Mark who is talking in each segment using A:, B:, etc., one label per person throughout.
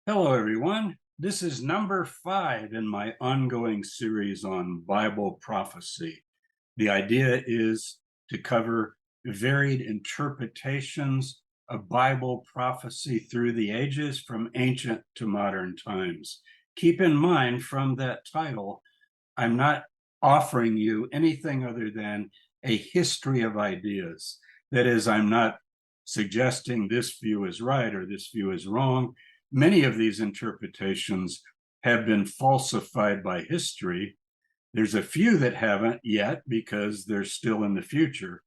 A: Hello, everyone. This is number 5 in my ongoing series on Bible prophecy. The idea is to cover varied interpretations of Bible prophecy through the ages from ancient to modern times. Keep in mind from that title, I'm not offering you anything other than a history of ideas. That is, I'm not suggesting this view is right or this view is wrong. Many of these interpretations have been falsified by history. There's a few that haven't yet because they're still in the future.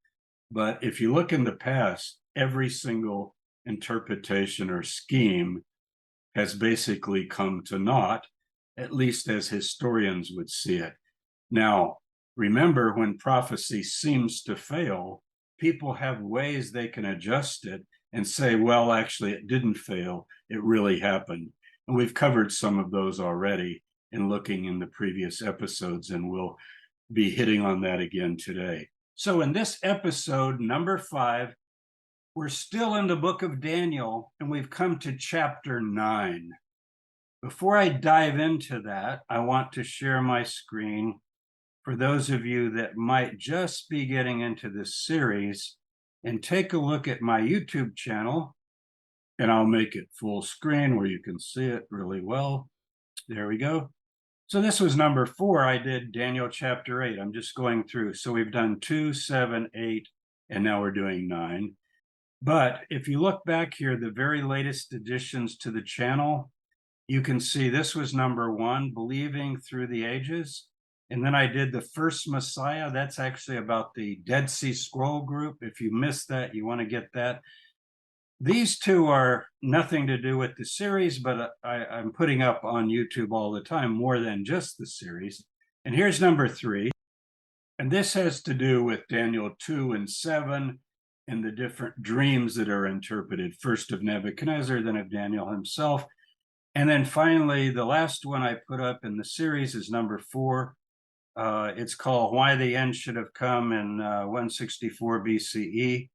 A: But if you look in the past, every single interpretation or scheme has basically come to naught, at least as historians would see it. Now, remember, when prophecy seems to fail, people have ways they can adjust it and say, well, actually, it didn't fail. It really happened. And we've covered some of those already in looking in the previous episodes, and we'll be hitting on that again today. So in this episode, number 5, we're still in the book of Daniel, and we've come to chapter 9. Before I dive into that, I want to share my screen for those of you that might just be getting into this series and take a look at my YouTube channel, and I'll make it full screen where you can see it really well. There we go. So this was number 4. I did Daniel chapter 8. I'm just going through. So we've done 2, 7, 8, and now we're doing 9. But if you look back here, the very latest additions to the channel, you can see this was number 1, Believing Through the Ages. And then I did the first Messiah. That's actually about the Dead Sea Scroll group. If you missed that, you want to get that. These two are nothing to do with the series, but I'm putting up on YouTube all the time, more than just the series. And here's number 3. And this has to do with Daniel 2 and 7 and the different dreams that are interpreted, first of Nebuchadnezzar, then of Daniel himself. And then finally, the last one I put up in the series is number 4. It's called Why the End Should Have Come in 164 BCE.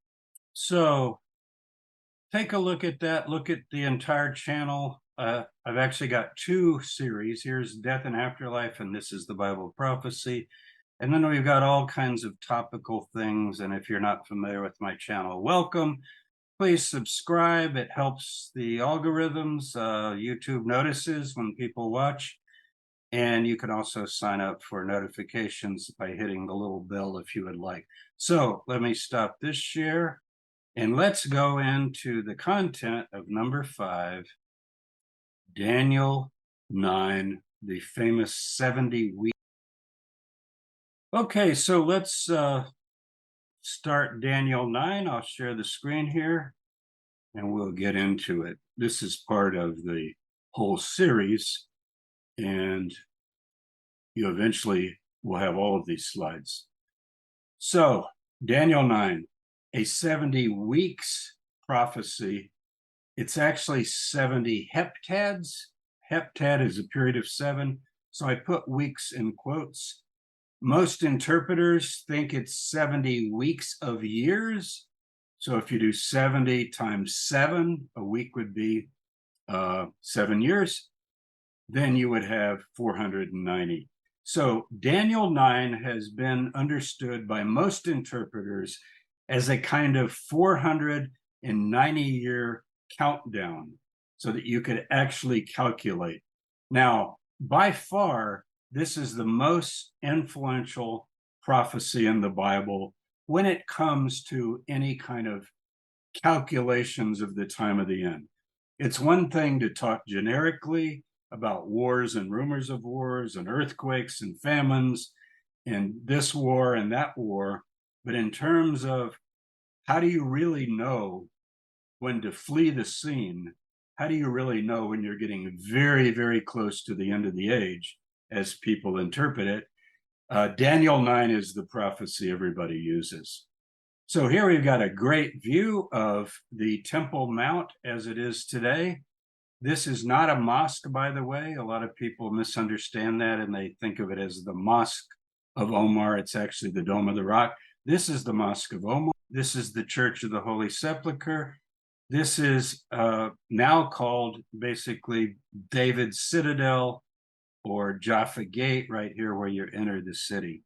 A: So take a look at that. Look at the entire channel. I've actually got 2 series. Here's Death and Afterlife, and this is the Bible Prophecy. And then we've got all kinds of topical things. And if you're not familiar with my channel, welcome. Please subscribe. It helps the algorithms. YouTube notices when people watch. And you can also sign up for notifications by hitting the little bell if you would like. So let me stop this share and let's go into the content of number 5, Daniel 9, the famous 70 week. Okay, so let's start Daniel 9. I'll share the screen here and we'll get into it. This is part of the whole series, and you eventually will have all of these slides. So, Daniel 9, a 70 weeks prophecy. It's actually 70 heptads. Heptad is a period of 7, so I put weeks in quotes. Most interpreters think it's 70 weeks of years. So if you do 70 times 7, a week would be 7 years. Then you would have 490. So Daniel 9 has been understood by most interpreters as a kind of 490-year countdown so that you could actually calculate. Now, by far, this is the most influential prophecy in the Bible when it comes to any kind of calculations of the time of the end. It's one thing to talk generically about wars and rumors of wars and earthquakes and famines and this war and that war, but in terms of how do you really know when to flee the scene? How do you really know when you're getting very, very close to the end of the age, as people interpret it? Daniel 9 is the prophecy everybody uses. So here we've got a great view of the Temple Mount as it is today. This is not a mosque, by the way. A lot of people misunderstand that and they think of it as the Mosque of Omar. It's actually the Dome of the Rock. This is the Mosque of Omar. This is the Church of the Holy Sepulchre. This is now called basically David's Citadel or Jaffa Gate, right here where you enter the city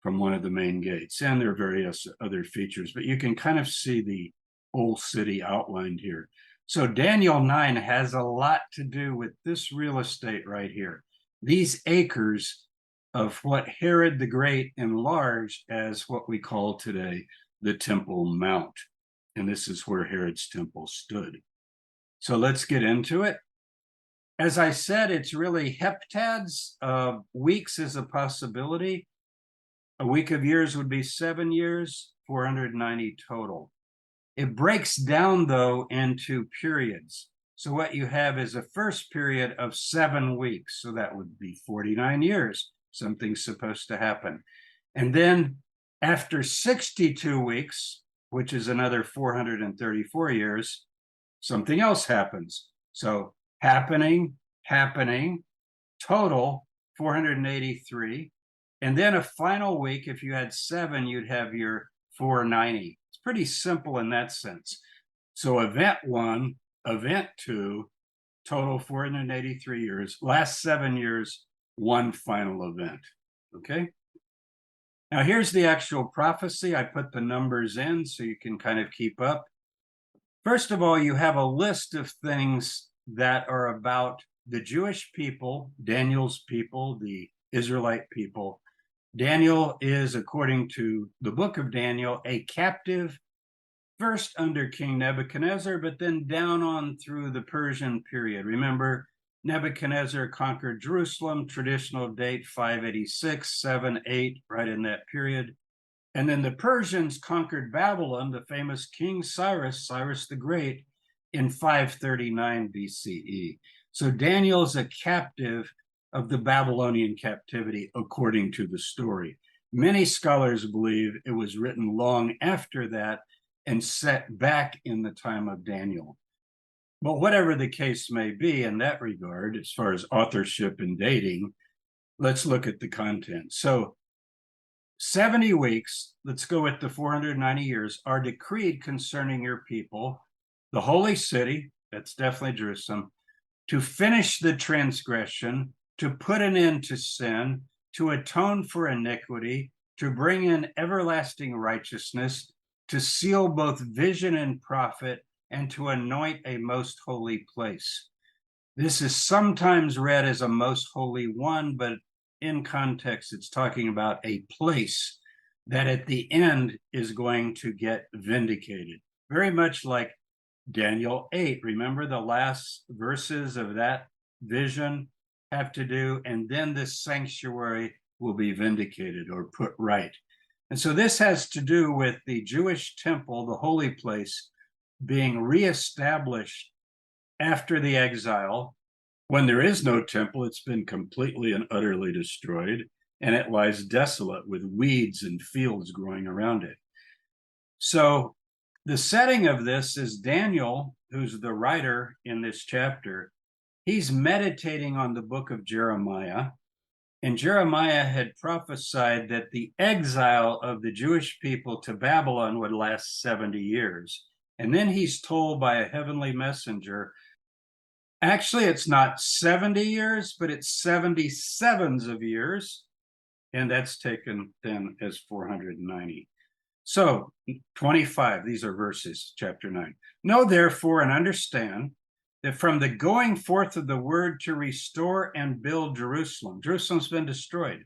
A: from one of the main gates. And there are various other features, but you can kind of see the old city outlined here. So Daniel 9 has a lot to do with this real estate right here. These acres of what Herod the Great enlarged as what we call today the Temple Mount. And this is where Herod's temple stood. So let's get into it. As I said, it's really heptads. Weeks is a possibility. A week of years would be 7 years, 490 total. It breaks down, though, into periods. So what you have is a first period of 7 weeks. So that would be 49 years. Something's supposed to happen. And then after 62 weeks, which is another 434 years, something else happens. So happening, total 483. And then a final week, if you had 7, you'd have your 490. It's pretty simple in that sense. So event 1, event 2, total 483 years, last 7 years, one final event. Okay. Now here's the actual prophecy. I put the numbers in so you can kind of keep up. First of all, you have a list of things that are about the Jewish people, Daniel's people, the Israelite people. Daniel is, according to the book of Daniel, a captive, first under King Nebuchadnezzar, but then down on through the Persian period. Remember, Nebuchadnezzar conquered Jerusalem, traditional date 586, 7, 8, right in that period. And then the Persians conquered Babylon, the famous King Cyrus the Great, in 539 BCE. So Daniel's a captive of the Babylonian captivity, according to the story. Many scholars believe it was written long after that and set back in the time of Daniel. But whatever the case may be in that regard, as far as authorship and dating, let's look at the content. So 70 weeks, let's go with the 490 years, are decreed concerning your people, the holy city, that's definitely Jerusalem, to finish the transgression, to put an end to sin, to atone for iniquity, to bring in everlasting righteousness, to seal both vision and prophet, and to anoint a most holy place. This is sometimes read as a most holy one, but in context, it's talking about a place that at the end is going to get vindicated. Very much like Daniel 8. Remember the last verses of that vision have to do, and then this sanctuary will be vindicated or put right. And so this has to do with the Jewish temple, the holy place, being reestablished after the exile. When there is no temple, it's been completely and utterly destroyed, and it lies desolate with weeds and fields growing around it. So the setting of this is Daniel, who's the writer in this chapter. He's meditating on the book of Jeremiah, and Jeremiah had prophesied that the exile of the Jewish people to Babylon would last 70 years. And then he's told by a heavenly messenger, actually, it's not 70 years, but it's 77s of years. And that's taken then as 490. So 25, these are verses, chapter 9. Know therefore and understand that from the going forth of the word to restore and build Jerusalem, Jerusalem's been destroyed.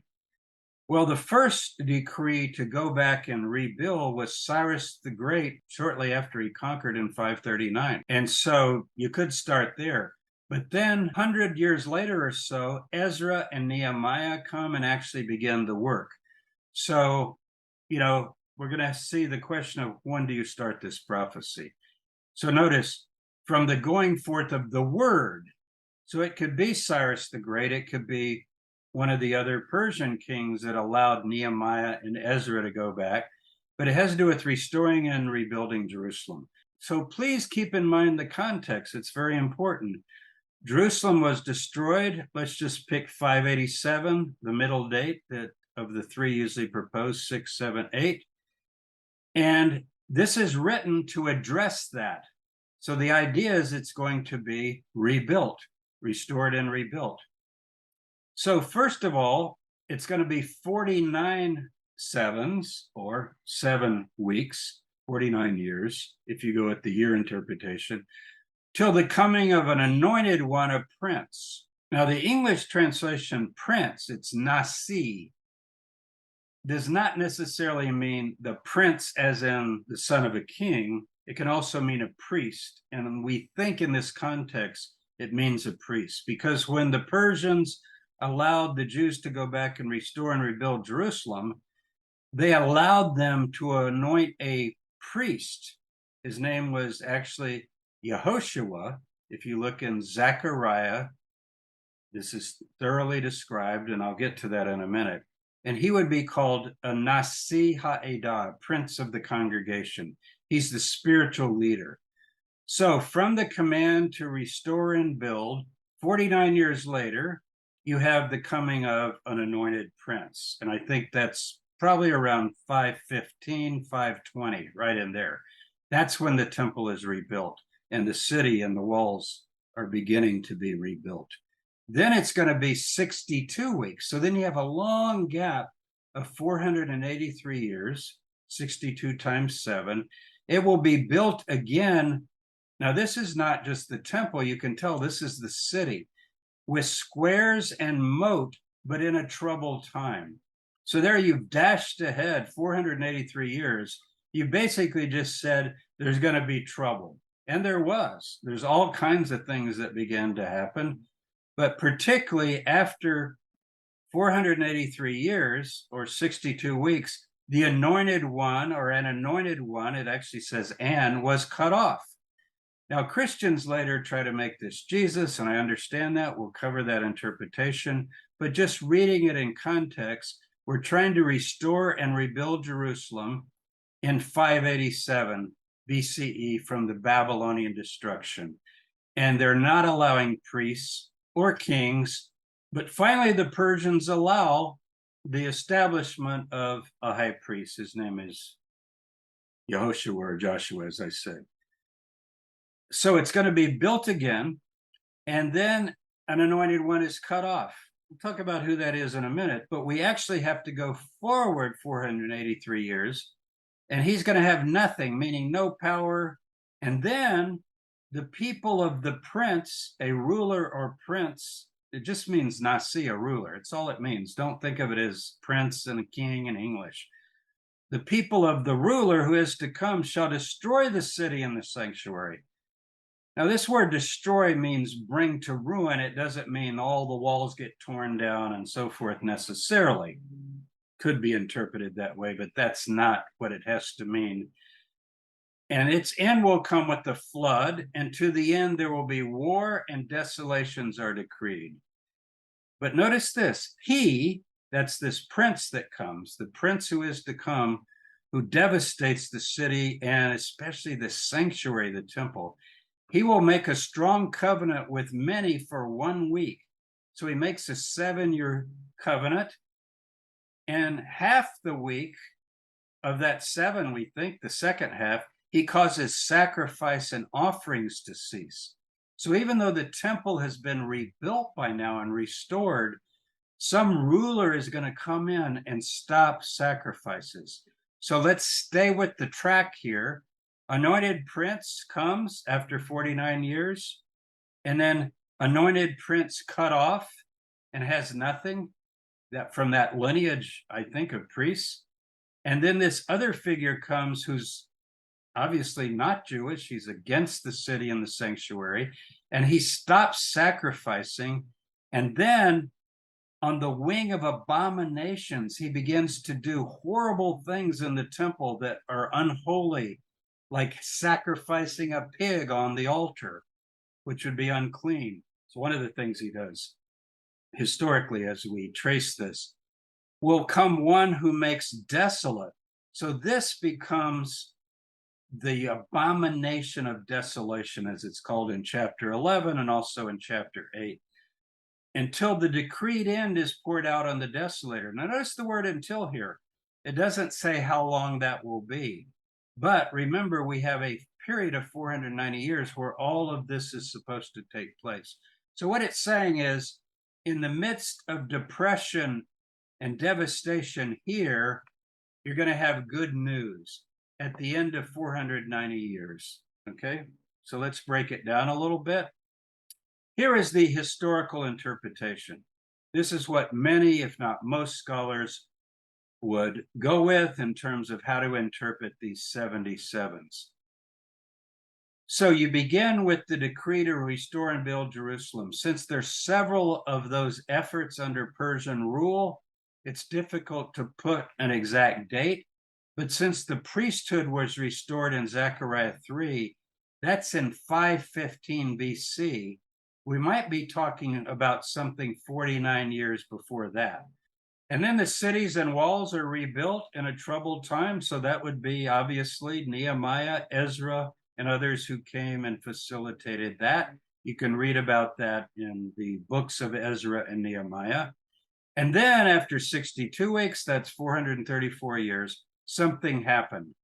A: Well, the first decree to go back and rebuild was Cyrus the Great shortly after he conquered in 539. And so you could start there. But then 100 years later or so, Ezra and Nehemiah come and actually begin the work. So, we're going to see the question of when do you start this prophecy? So notice, from the going forth of the word. So it could be Cyrus the Great. It could be one of the other Persian kings that allowed Nehemiah and Ezra to go back. But it has to do with restoring and rebuilding Jerusalem. So please keep in mind the context. It's very important. Jerusalem was destroyed. Let's just pick 587, the middle date of the three usually proposed, 6, 7, 8. And this is written to address that. So the idea is it's going to be rebuilt, restored and rebuilt. So first of all, it's going to be 49 sevens or 7 weeks, 49 years, if you go at the year interpretation, till the coming of an anointed one, a prince. Now, the English translation prince, it's nasi, does not necessarily mean the prince as in the son of a king. It can also mean a priest. And we think in this context, it means a priest, because when the Persians allowed the Jews to go back and restore and rebuild Jerusalem, they allowed them to anoint a priest. His name was actually Yehoshua. If you look in Zechariah, this is thoroughly described, and I'll get to that in a minute. And he would be called a Nasi Ha'edah, prince of the congregation. He's the spiritual leader. So from the command to restore and build, 49 years later, you have the coming of an anointed prince. And I think that's probably around 515, 520, right in there. That's when the temple is rebuilt and the city and the walls are beginning to be rebuilt. Then it's going to be 62 weeks. So then you have a long gap of 483 years, 62 times 7. It will be built again. Now, this is not just the temple. You can tell this is the city with squares and moat, but in a troubled time. So there you've dashed ahead 483 years. You basically just said there's going to be trouble. And there was. There's all kinds of things that began to happen. But particularly after 483 years or 62 weeks, the anointed one or an anointed one, it actually says "an," was cut off. Now, Christians later try to make this Jesus, and I understand that. We'll cover that interpretation. But just reading it in context, we're trying to restore and rebuild Jerusalem in 587 BCE from the Babylonian destruction. And they're not allowing priests or kings, but finally the Persians allow the establishment of a high priest. His name is Yehoshua or Joshua, as I said. So it's going to be built again, and then an anointed one is cut off. We'll talk about who that is in a minute, but we actually have to go forward 483 years, and he's going to have nothing, meaning no power. And then the people of the prince, a ruler or prince, it just means nasi, a ruler. It's all it means. Don't think of it as prince and a king in English. The people of the ruler who is to come shall destroy the city and the sanctuary. Now, this word destroy means bring to ruin. It doesn't mean all the walls get torn down and so forth necessarily. Could be interpreted that way, but that's not what it has to mean. And its end will come with the flood, and to the end there will be war and desolations are decreed. But notice this, he, that's this prince that comes, the prince who is to come, who devastates the city and especially the sanctuary, the temple, he will make a strong covenant with many for 1 week. So he makes a 7-year covenant, and half the week of that 7, we think, the second half, he causes sacrifice and offerings to cease. So even though the temple has been rebuilt by now and restored, some ruler is going to come in and stop sacrifices. So let's stay with the track here. Anointed prince comes after 49 years, and then anointed prince cut off and has nothing that from that lineage, I think, of priests. And then this other figure comes who's obviously not Jewish. He's against the city and the sanctuary, and he stops sacrificing. And then on the wing of abominations, he begins to do horrible things in the temple that are unholy, like sacrificing a pig on the altar, which would be unclean. It's one of the things he does. Historically, as we trace this, will come one who makes desolate. So this becomes the abomination of desolation, as it's called in chapter 11 and also in chapter 8, until the decreed end is poured out on the desolator. Now notice the word until here. It doesn't say how long that will be. But remember, we have a period of 490 years where all of this is supposed to take place. So what it's saying is, in the midst of depression and devastation here, you're going to have good news at the end of 490 years. Okay, so let's break it down a little bit. Here is the historical interpretation. This is what many, if not most, scholars would go with in terms of how to interpret these 77s. So you begin with the decree to restore and build Jerusalem. Since there's several of those efforts under Persian rule, it's difficult to put an exact date. But since the priesthood was restored in Zechariah 3, that's in 515 BC, we might be talking about something 49 years before that. And then the cities and walls are rebuilt in a troubled time. So that would be obviously Nehemiah, Ezra, and others who came and facilitated that. You can read about that in the books of Ezra and Nehemiah. And then after 62 weeks, that's 434 years, something happened.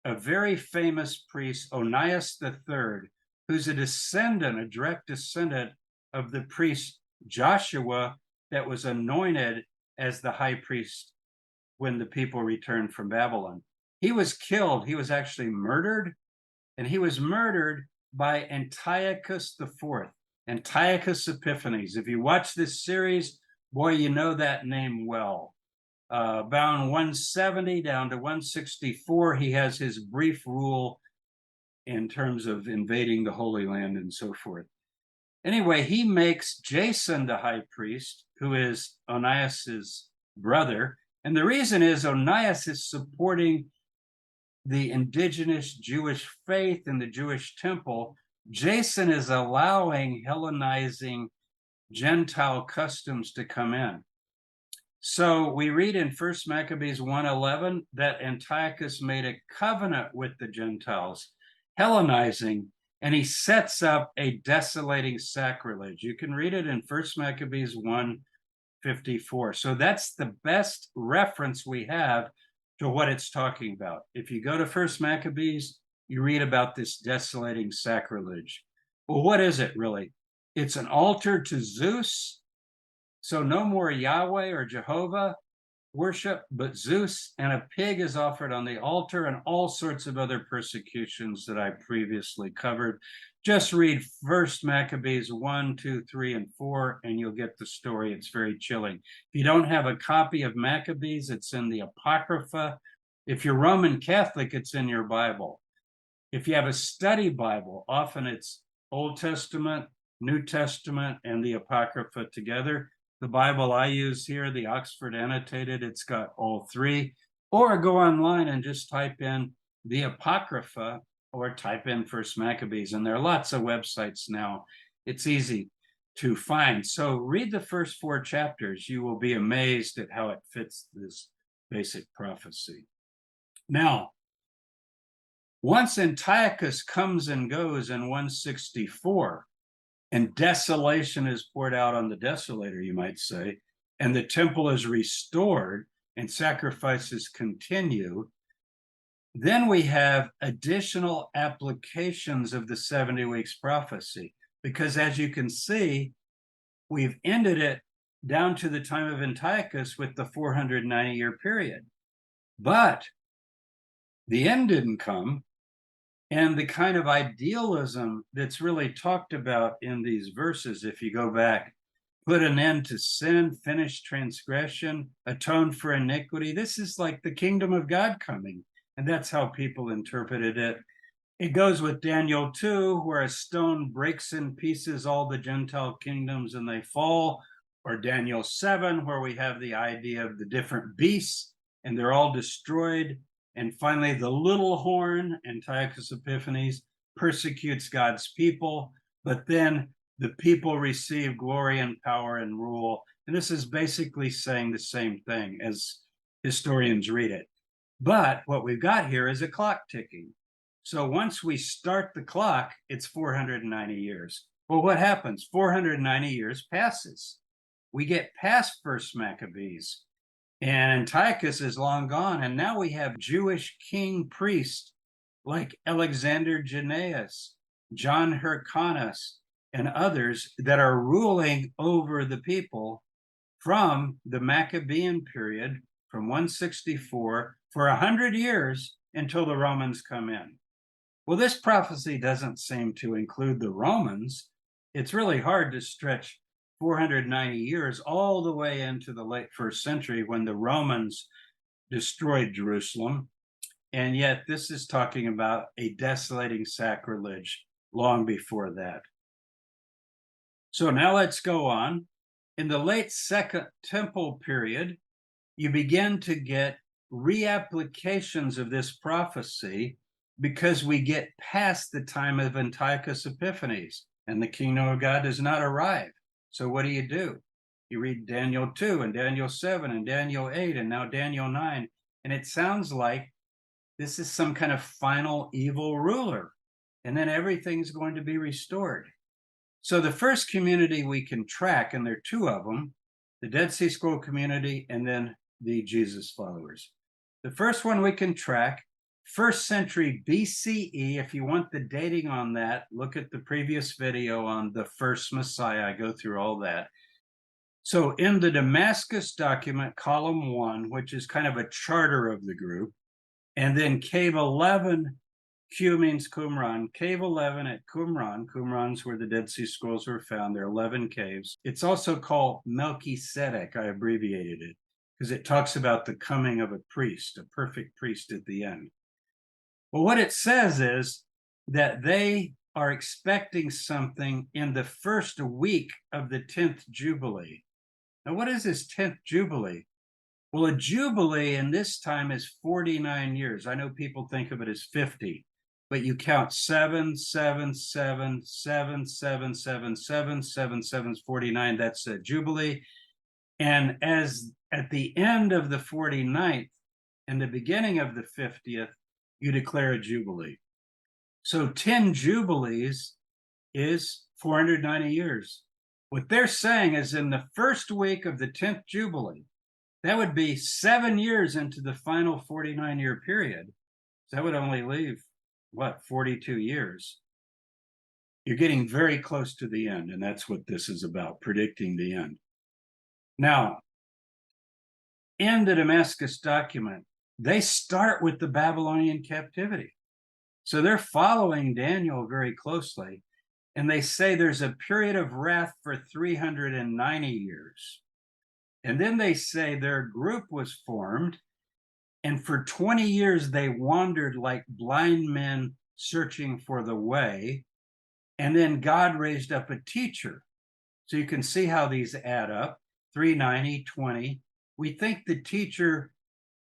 A: A very famous priest, Onias III, who's a direct descendant of the priest Joshua that was anointed as the high priest when the people returned from Babylon. He was killed. He was actually murdered, and he was murdered by Antiochus IV, Antiochus Epiphanes. If you watch this series, boy, you know that name well. Bound 170 down to 164, he has his brief rule in terms of invading the Holy Land and so forth. Anyway, he makes Jason the high priest, who is Onias's brother. And the reason is Onias is supporting the indigenous Jewish faith in the Jewish temple. Jason is allowing Hellenizing Gentile customs to come in. So we read in 1 Maccabees 1:11 that Antiochus made a covenant with the Gentiles, Hellenizing, and he sets up a desolating sacrilege. You can read it in 1 Maccabees 1:54. So that's the best reference we have to what it's talking about. If you go to 1 Maccabees, you read about this desolating sacrilege. Well, what is it really? It's an altar to Zeus. So no more Yahweh or Jehovah worship, but Zeus, and a pig is offered on the altar, and all sorts of other persecutions that I previously covered. Just read 1 Maccabees 1, 2, 3, and 4, and you'll get the story. It's very chilling. If you don't have a copy of Maccabees, it's in the Apocrypha. If you're Roman Catholic, it's in your Bible. If you have a study Bible, often it's Old Testament, New Testament, and the Apocrypha together. The Bible I use here, the Oxford Annotated, it's got all three. Or go online and just type in the Apocrypha or type in 1 Maccabees. And there are lots of websites now. It's easy to find. So read the first 4 chapters. You will be amazed at how it fits this basic prophecy. Now, once Antiochus comes and goes in 164, and desolation is poured out on the desolator, you might say, and the temple is restored and sacrifices continue, then we have additional applications of the 70 weeks prophecy. Because as you can see, we've ended it down to the time of Antiochus with the 490-year period. But the end didn't come. And the kind of idealism that's really talked about in these verses, if you go back, put an end to sin, finish transgression, atone for iniquity. This is like the kingdom of God coming. And that's how people interpreted it. It goes with Daniel 2, where a stone breaks in pieces all the Gentile kingdoms and they fall. Or Daniel 7, where we have the idea of the different beasts and they're all destroyed. And finally, the little horn, Antiochus Epiphanes, persecutes God's people, but then the people receive glory and power and rule. And this is basically saying the same thing as historians read it. But what we've got here is a clock ticking. So once we start the clock, it's 490 years. Well, what happens? 490 years passes. We get past 1 Maccabees. And Antiochus is long gone, and now we have Jewish king priest like Alexander Jannaeus, John Hyrcanus, and others that are ruling over the people from the Maccabean period from 164 for 100 years until the Romans come in. Well, this prophecy doesn't seem to include the Romans. It's really hard to stretch 490 years all the way into the late first century when the Romans destroyed Jerusalem. And yet, this is talking about a desolating sacrilege long before that. So now let's go on. In the late Second Temple period, you begin to get reapplications of this prophecy because we get past the time of Antiochus Epiphanes and the kingdom of God does not arrive. So what do? You read Daniel 2 and Daniel 7 and Daniel 8 and now Daniel 9, and it sounds like this is some kind of final evil ruler, and then everything's going to be restored. So the first community we can track, and there are two of them, the Dead Sea Scroll community and then the Jesus followers. The first one we can track, first century BCE. If you want the dating on that, look at the previous video on the first Messiah. I go through all that. So in the Damascus document, column 1, which is kind of a charter of the group, and then cave 11, Q means Qumran, cave 11 at Qumran. Qumran's where the Dead Sea Scrolls were found. There are 11 caves. It's also called Melchizedek. I abbreviated it because it talks about the coming of a priest, a perfect priest at the end. Well, what it says is that they are expecting something in the first week of the 10th Jubilee. Now, what is this 10th Jubilee? Well, a Jubilee in this time is 49 years. I know people think of it as 50, but you count 7, 7, 7, 7, 7, 7, 7, 7, 7, 49. That's a Jubilee. And as at the end of the 49th and the beginning of the 50th, you declare a Jubilee. So 10 Jubilees is 490 years. What they're saying is in the first week of the 10th Jubilee, that would be 7 years into the final 49-year period. So that would only leave, 42 years. You're getting very close to the end, and that's what this is about, predicting the end. Now, in the Damascus document, they start with the Babylonian captivity. So they're following Daniel very closely, and they say there's a period of wrath for 390 years. And then they say their group was formed, and for 20 years they wandered like blind men searching for the way. And then God raised up a teacher. So you can see how these add up, 390, 20. We think the teacher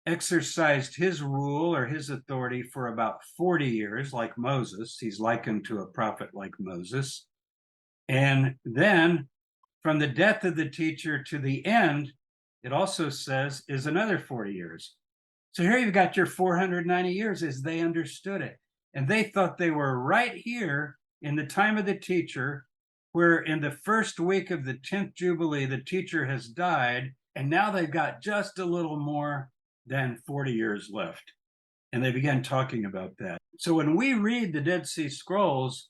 A: exercised his rule or his authority for about 40 years, like Moses. He's likened to a prophet like Moses. And then from the death of the teacher to the end, it also says is another 40 years. So here you've got your 490 years as they understood it. And they thought they were right here in the time of the teacher, where in the first week of the 10th Jubilee, the teacher has died, and now they've got just a little more than 40 years left. And they began talking about that. So when we read the Dead Sea Scrolls,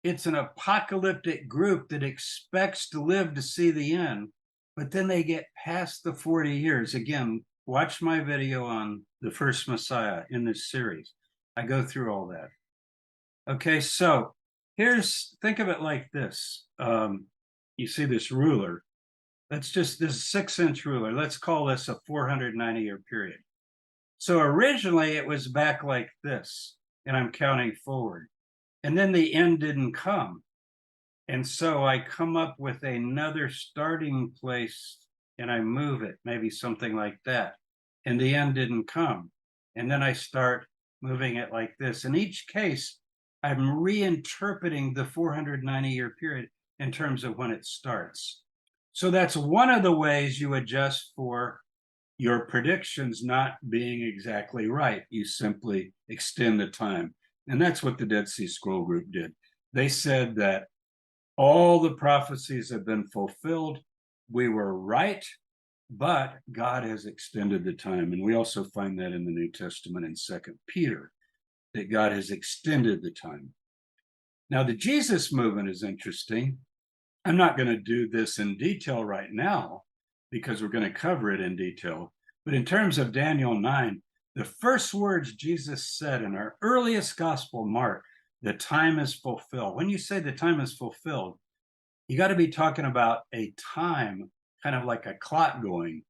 A: it's an apocalyptic group that expects to live to see the end, but then they get past the 40 years. Again, watch my video on the first Messiah in this series. I go through all that. Okay, so think of it like this. You see this ruler. This 6-inch ruler. Let's call this a 490-year period. So originally it was back like this, and I'm counting forward. And then the end didn't come. And so I come up with another starting place and I move it, maybe something like that. And the end didn't come. And then I start moving it like this. In each case, I'm reinterpreting the 490-year period in terms of when it starts. So that's one of the ways you adjust for your predictions not being exactly right. You simply extend the time. And that's what the Dead Sea Scroll group did. They said that all the prophecies have been fulfilled. We were right, but God has extended the time. And we also find that in the New Testament in 2 Peter, that God has extended the time. Now, the Jesus movement is interesting. I'm not going to do this in detail right now because we're going to cover it in detail. But in terms of Daniel 9, the first words Jesus said in our earliest gospel, Mark, the time is fulfilled. When you say the time is fulfilled, you got to be talking about a time, kind of like a clock going.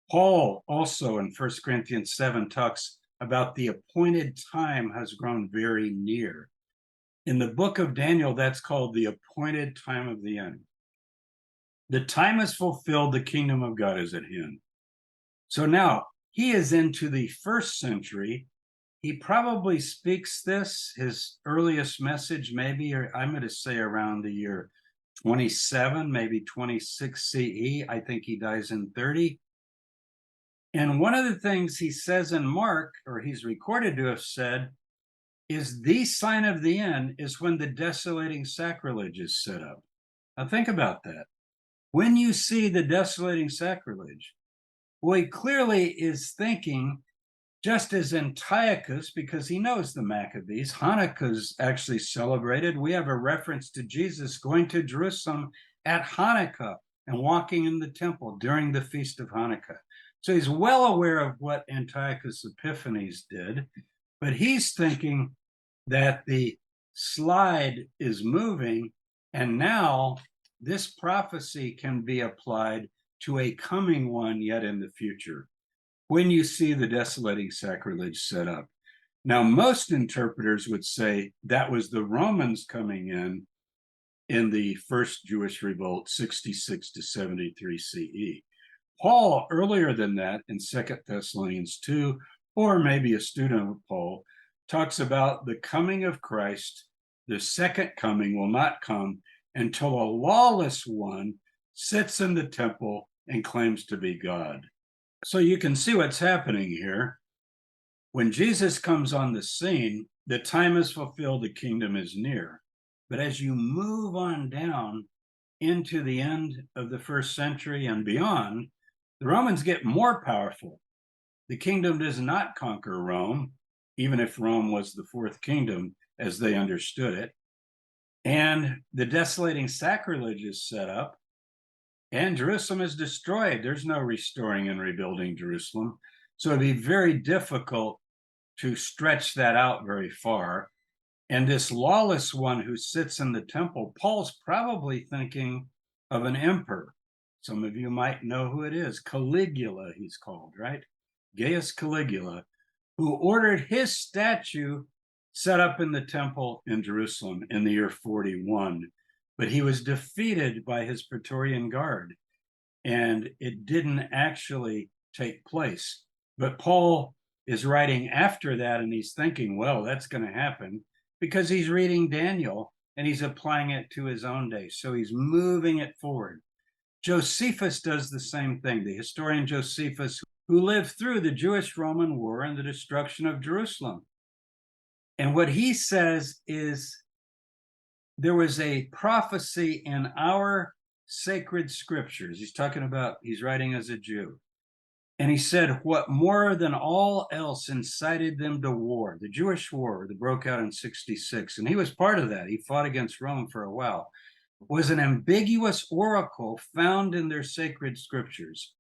A: Paul also in 1 Corinthians 7 talks about the appointed time has grown very near. In the book of Daniel, that's called the appointed time of the end. The time is fulfilled, the kingdom of God is at hand. So now he is into the first century. He probably speaks this, his earliest message, maybe, or I'm going to say around the year 27, maybe 26 CE. I think he dies in 30. And one of the things he says in Mark, or he's recorded to have said, is the sign of the end is when the desolating sacrilege is set up. Now think about that. When you see the desolating sacrilege, well, he clearly is thinking, just as Antiochus, because he knows the Maccabees, Hanukkah's actually celebrated. We have a reference to Jesus going to Jerusalem at Hanukkah and walking in the temple during the Feast of Hanukkah. So he's well aware of what Antiochus Epiphanes did, but he's thinking that the slide is moving, and now this prophecy can be applied to a coming one yet in the future, when you see the desolating sacrilege set up. Now, most interpreters would say that was the Romans coming in the first Jewish revolt, 66 to 73 CE. Paul, earlier than that, in 2 Thessalonians 2, or maybe a student of Paul, talks about the coming of Christ. The second coming will not come until a lawless one sits in the temple and claims to be God. So you can see what's happening here. When Jesus comes on the scene, the time is fulfilled, the kingdom is near. But as you move on down into the end of the first century and beyond, the Romans get more powerful. The kingdom does not conquer Rome, even if Rome was the fourth kingdom as they understood it. And the desolating sacrilege is set up, and Jerusalem is destroyed. There's no restoring and rebuilding Jerusalem. So it'd be very difficult to stretch that out very far. And this lawless one who sits in the temple, Paul's probably thinking of an emperor. Some of you might know who it is. Caligula, he's called, right? Gaius Caligula, who ordered his statue set up in the temple in Jerusalem in the year 41. But he was defeated by his Praetorian Guard, and it didn't actually take place. But Paul is writing after that, and he's thinking, well, that's going to happen, because he's reading Daniel and he's applying it to his own day. So he's moving it forward. Josephus does the same thing. The historian Josephus, who lived through the Jewish-Roman War and the destruction of Jerusalem. And what he says is there was a prophecy in our sacred scriptures. He's writing as a Jew. And he said, what more than all else incited them to war, the Jewish war that broke out in 66. And he was part of that. He fought against Rome for a while. Was an ambiguous oracle found in their sacred scriptures.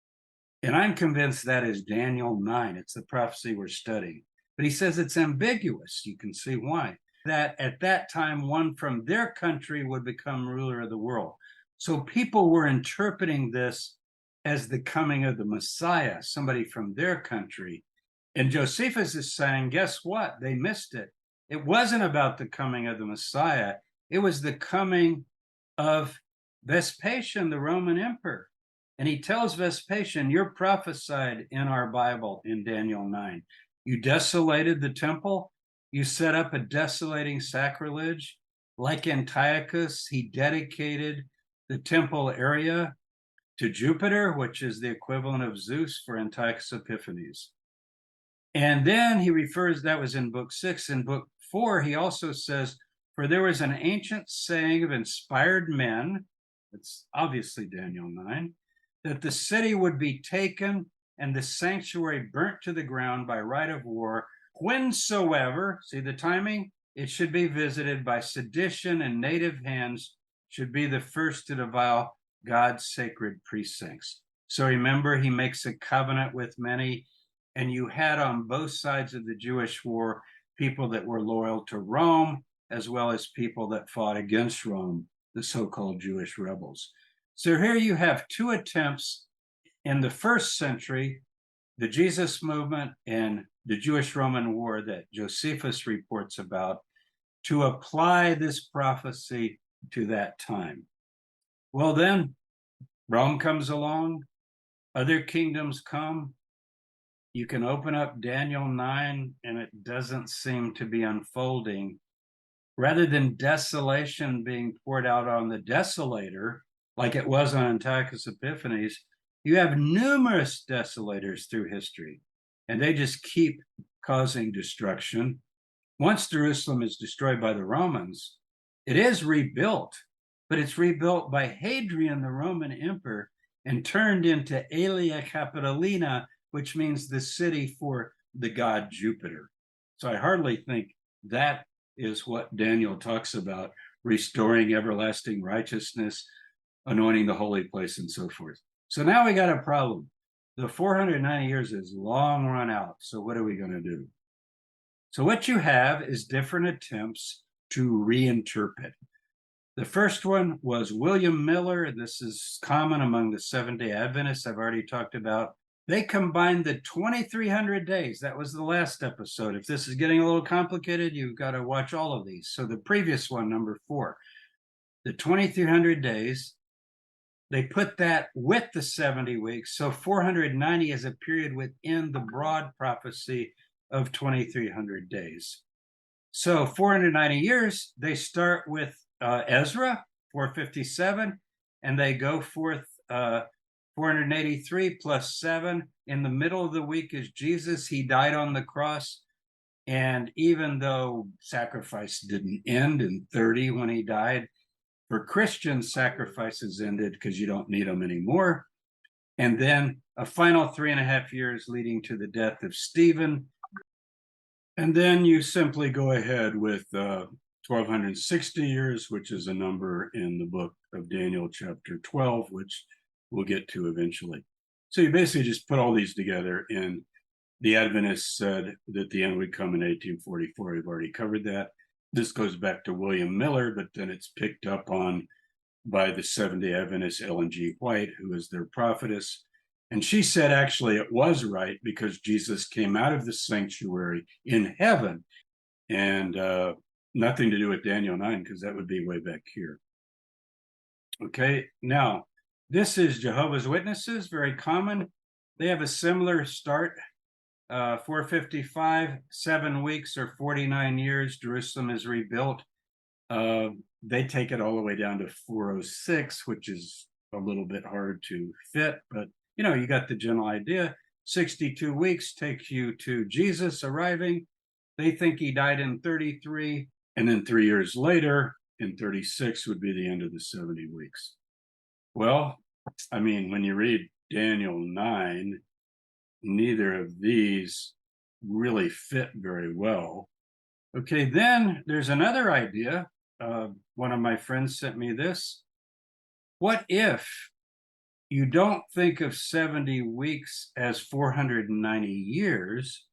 A: And I'm convinced that is Daniel 9. It's the prophecy we're studying. But he says it's ambiguous. You can see why. That at that time, one from their country would become ruler of the world. So people were interpreting this as the coming of the Messiah, somebody from their country. And Josephus is saying, guess what? They missed it. It wasn't about the coming of the Messiah. It was the coming of Vespasian, the Roman emperor. And he tells Vespasian, you're prophesied in our Bible in Daniel 9. You desolated the temple. You set up a desolating sacrilege. Like Antiochus, he dedicated the temple area to Jupiter, which is the equivalent of Zeus for Antiochus Epiphanes. And then he refers, that was in book 6. In book 4, he also says, for there was an ancient saying of inspired men, it's obviously Daniel 9, that the city would be taken and the sanctuary burnt to the ground by right of war whensoever, see the timing, it should be visited by sedition and native hands, should be the first to defile God's sacred precincts. So remember, he makes a covenant with many, and you had on both sides of the Jewish war people that were loyal to Rome, as well as people that fought against Rome, the so-called Jewish rebels. So here you have two attempts in the first century, the Jesus movement and the Jewish-Roman war that Josephus reports about, to apply this prophecy to that time. Well, then Rome comes along, other kingdoms come. You can open up Daniel 9, and it doesn't seem to be unfolding. Rather than desolation being poured out on the desolator, like it was on Antiochus Epiphanes, you have numerous desolators through history, and they just keep causing destruction. Once Jerusalem is destroyed by the Romans, it is rebuilt, but it's rebuilt by Hadrian, the Roman emperor, and turned into Aelia Capitolina, which means the city for the god Jupiter. So I hardly think that is what Daniel talks about, restoring everlasting righteousness, anointing the holy place, and so forth. So now we got a problem. The 490 years is long run out. So what are we going to do? So what you have is different attempts to reinterpret. The first one was William Miller. This is common among the Seventh-day Adventists I've already talked about. They combined the 2,300 days. That was the last episode. If this is getting a little complicated, you've got to watch all of these. So the previous one, number 4, the 2,300 days, they put that with the 70 weeks. So 490 is a period within the broad prophecy of 2,300 days. So 490 years, they start with Ezra, 457, and they go forth 483 plus 7. In the middle of the week is Jesus. He died on the cross. And even though sacrifice didn't end in 30 when he died, for Christians, sacrifices ended because you don't need them anymore. And then a final 3.5 years leading to the death of Stephen. And then you simply go ahead with 1,260 years, which is a number in the book of Daniel, chapter 12, which we'll get to eventually. So you basically just put all these together, and the Adventists said that the end would come in 1844. We've already covered that. This goes back to William Miller, but then it's picked up on by the Seventh-day Adventist Ellen G. White, who is their prophetess. And she said, actually, it was right because Jesus came out of the sanctuary in heaven, and nothing to do with Daniel 9, because that would be way back here. Okay, now, this is Jehovah's Witnesses, very common. They have a similar start. 455, 7 weeks or 49 years, Jerusalem is rebuilt. They take it all the way down to 406, which is a little bit hard to fit, but you know, you got the general idea. 62 weeks takes you to Jesus arriving. They think he died in 33, and then 3 years later, in 36, would be the end of the 70 weeks. Well, I mean, when you read Daniel 9, neither of these really fit very well. Okay, then there's another idea. One of my friends sent me this. What if you don't think of 70 weeks as 490 years?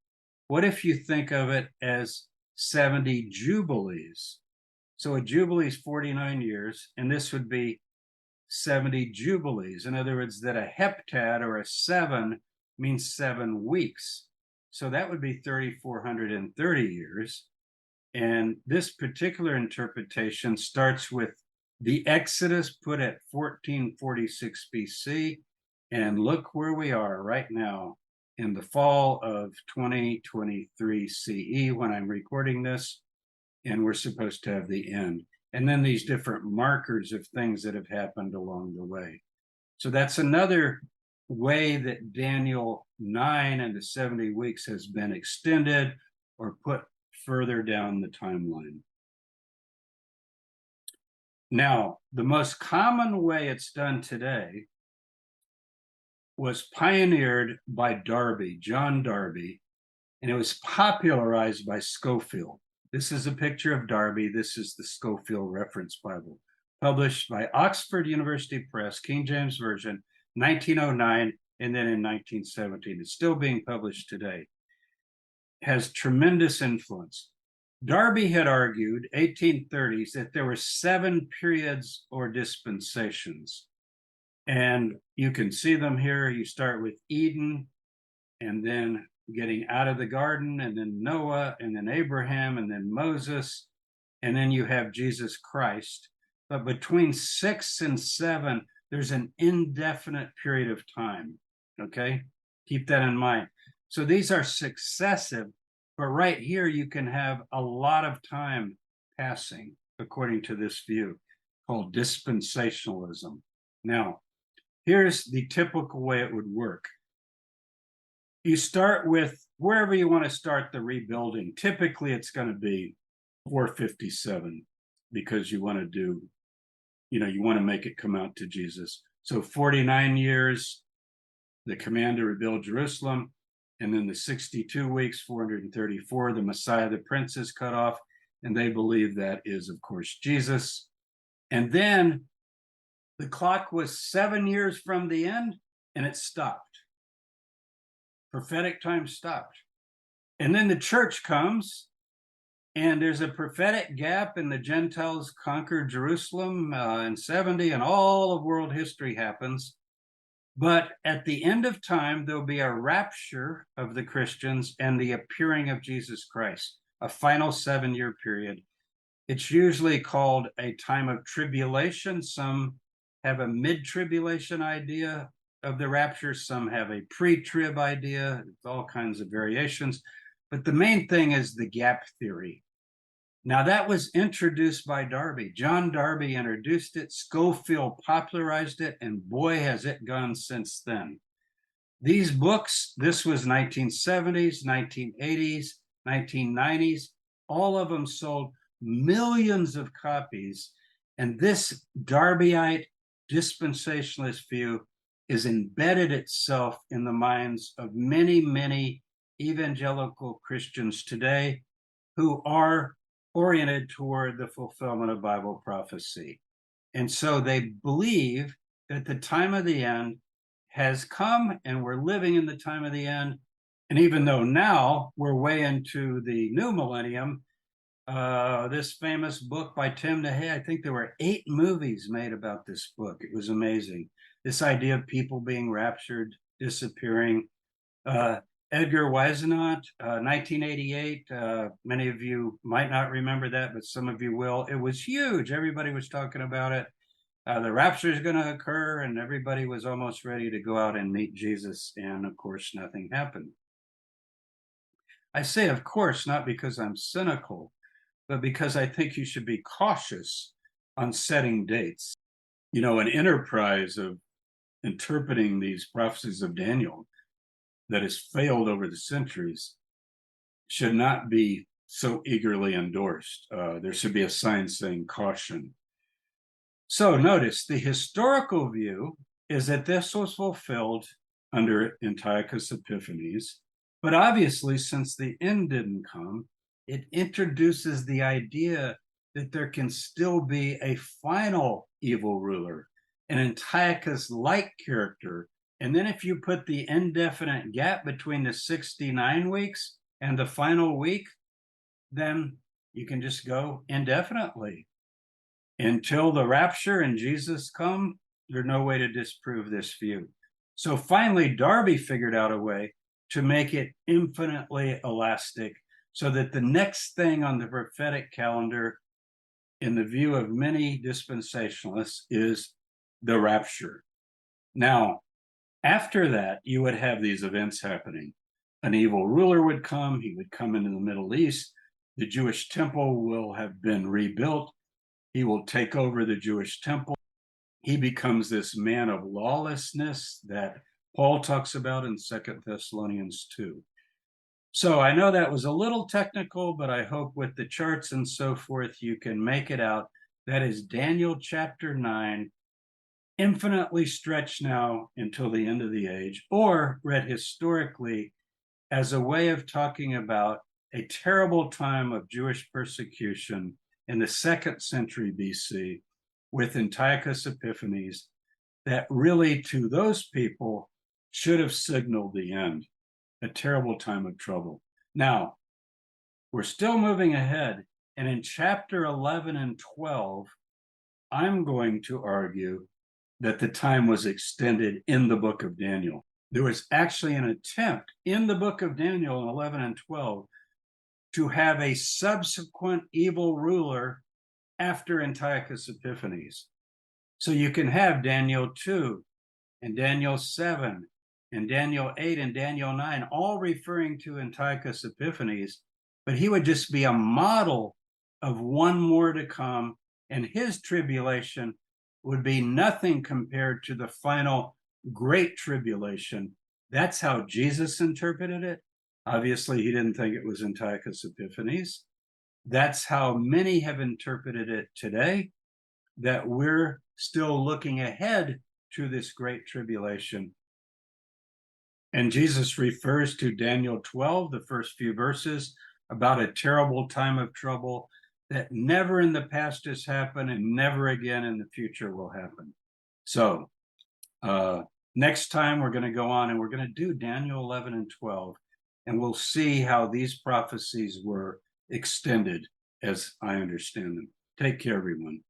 A: What if you think of it as 70 jubilees? So a jubilee is 49 years, and this would be 70 jubilees. In other words, that a heptad or a 7 means 7 weeks. So that would be 3,430 years. And this particular interpretation starts with the Exodus put at 1446 BC. And look where we are right now in the fall of 2023 CE when I'm recording this. And we're supposed to have the end. And then these different markers of things that have happened along the way. So that's another way that Daniel 9 and the 70 weeks has been extended or put further down the timeline. Now, the most common way it's done today was pioneered by Darby, John Darby, and it was popularized by Scofield. This is a picture of Darby. This is the Scofield Reference Bible, published by Oxford University Press, King James Version, 1909, and then in 1917. It's still being published today. Has tremendous influence. Darby had argued, 1830s, that there were 7 periods or dispensations. And you can see them here. You start with Eden, and then getting out of the garden, and then Noah, and then Abraham, and then Moses, and then you have Jesus Christ. But between 6 and 7, there's an indefinite period of time. Okay, keep that in mind. So these are successive, but right here you can have a lot of time passing according to this view called dispensationalism. Now, here's the typical way it would work. You start with wherever you want to start the rebuilding. Typically, it's going to be 457 because you want to do, you want to make it come out to Jesus. So 49 years, the command to rebuild Jerusalem, and then the 62 weeks, 434, the Messiah, the Prince is cut off, and they believe that is, of course, Jesus. And then the clock was 7 years from the end, and it stopped. Prophetic time stopped. And then the church comes, and there's a prophetic gap, and the Gentiles conquer Jerusalem in 70, and all of world history happens. But at the end of time, there'll be a rapture of the Christians and the appearing of Jesus Christ, a final 7-year period. It's usually called a time of tribulation. Some have a mid-tribulation idea of the rapture. Some have a pre-trib idea. It's all kinds of variations. But the main thing is the gap theory. Now, that was introduced by Darby. John Darby introduced it. Scofield popularized it, and boy, has it gone since then. These books, this was 1970s, 1980s, 1990s, all of them sold millions of copies. And this Darbyite dispensationalist view is embedded itself in the minds of many, many evangelical Christians today who are oriented toward the fulfillment of Bible prophecy. And so they believe that the time of the end has come, and we're living in the time of the end. And even though now we're way into the new millennium, this famous book by Tim LaHaye, I think there were 8 movies made about this book. It was amazing. This idea of people being raptured, disappearing. Edgar Whisenant, 1988. Many of you might not remember that, but some of you will. It was huge. Everybody was talking about it. The rapture is going to occur, and everybody was almost ready to go out and meet Jesus. And of course, nothing happened. I say, of course, not because I'm cynical, but because I think you should be cautious on setting dates. An enterprise of interpreting these prophecies of Daniel that has failed over the centuries should not be so eagerly endorsed. There should be a sign saying caution. So notice the historical view is that this was fulfilled under Antiochus Epiphanes, but obviously since the end didn't come, it introduces the idea that there can still be a final evil ruler, an Antiochus-like character. And then if you put the indefinite gap between the 69 weeks and the final week, then you can just go indefinitely. Until the rapture and Jesus come, there's no way to disprove this view. So finally, Darby figured out a way to make it infinitely elastic so that the next thing on the prophetic calendar, in the view of many dispensationalists, is the rapture. Now, after that, you would have these events happening. An evil ruler would come. He would come into the Middle East. The Jewish temple will have been rebuilt. He will take over the Jewish temple. He becomes this man of lawlessness that Paul talks about in 2 Thessalonians 2. So I know that was a little technical, but I hope with the charts and so forth, you can make it out. That is Daniel chapter 9, infinitely stretched now until the end of the age, or read historically as a way of talking about a terrible time of Jewish persecution in the 2nd century BC with Antiochus Epiphanes that really, to those people, should have signaled the end, a terrible time of trouble. Now, we're still moving ahead, and in chapter 11 and 12, I'm going to argue that the time was extended in the book of Daniel. There was actually an attempt in the book of Daniel in 11 and 12 to have a subsequent evil ruler after Antiochus Epiphanes. So you can have Daniel 2 and Daniel 7 and Daniel 8 and Daniel 9, all referring to Antiochus Epiphanes, but he would just be a model of one more to come, and his tribulation would be nothing compared to the final great tribulation. That's how Jesus interpreted it. Obviously, he didn't think it was Antiochus Epiphanes. That's how many have interpreted it today, that we're still looking ahead to this great tribulation. And Jesus refers to Daniel 12, the first few verses, about a terrible time of trouble that never in the past has happened and never again in the future will happen. So next time we're going to go on and we're going to do Daniel 11 and 12, and we'll see how these prophecies were extended as I understand them. Take care, everyone.